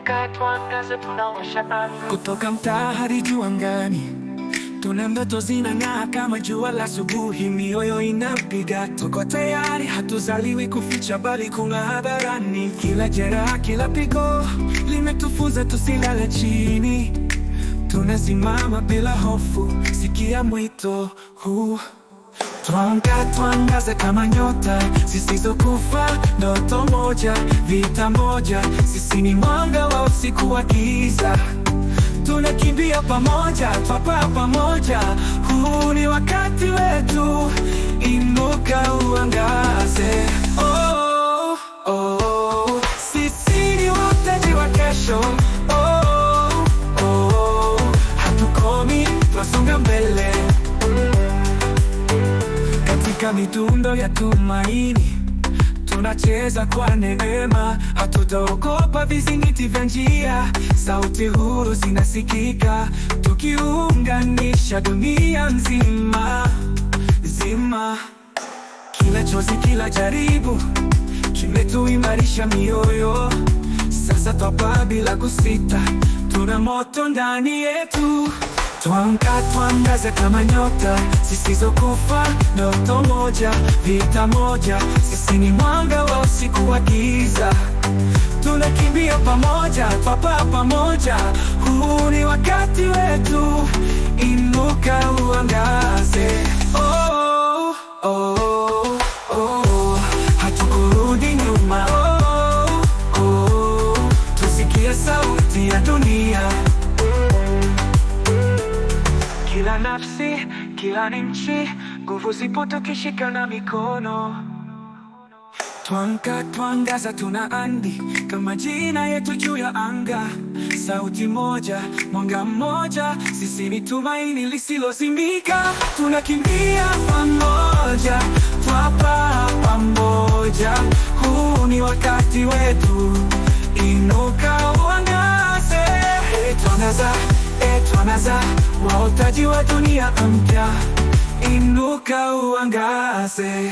Tuamka tuangaze, tunawasha taa. Kutoka mtaa hadi juu angani, tuna ndoto zinang'aa kama jua la asubuhi. Mioyo inapiga, tuko tayari, hatuzaliwi kuficha bali kung'aa hadharani. Kila jeraha, kila pigo limetufunza tusilale chini. Tunasimama bila hofu, sikia mwito huu. Tuamka tuangaze kama nyota zisizokufa, ndoto moja, vita moja. Sisi ni mwanga wa usiku wa giza, tunakimbia pamoja, twapaa pamoja. Huu ni wakati wetu, inuka uangaze. Oh, oh, sisi ni wateji wa kesho. Oh, oh, hatukomi, twasonga mbele katika midundo ya tumaini. Tunacheza kwa neema, hatutaogopa vizingiti vya njia. Sauti huru zinasikika, tukiunganisha dunia nzima zima. Kila chozi, kila jaribu kimetuimarisha mioyo. Sasa twapaa bila kusita, tuna moto ndani yetu. Tuamka tuangaze kama nyota zisizokufa, ndoto moja, vita moja. Sisi ni mwanga wa usiku wa giza, tunakimbia pamoja, twapaa pamoja. Huu ni wakati wetu, inuka uangaze. Oh, oh, oh, hatukurudi nyuma. Oh, oh, tusikie sauti ya dunia. Kila nafsi, kila nchi, nguvu zipo tukishikana mikono. Tuamka tuangaza, tunaandika majina yetu juu ya anga. Sauti moja, mwanga mmoja, sisi ni tumaini lisilozimika. Tunakimbia pamoja, twapaa pamoja. Huu ni wakati wetu, inuka uangaze. Tuangaza, waotaji wa dunia mpya, inuka uangaze.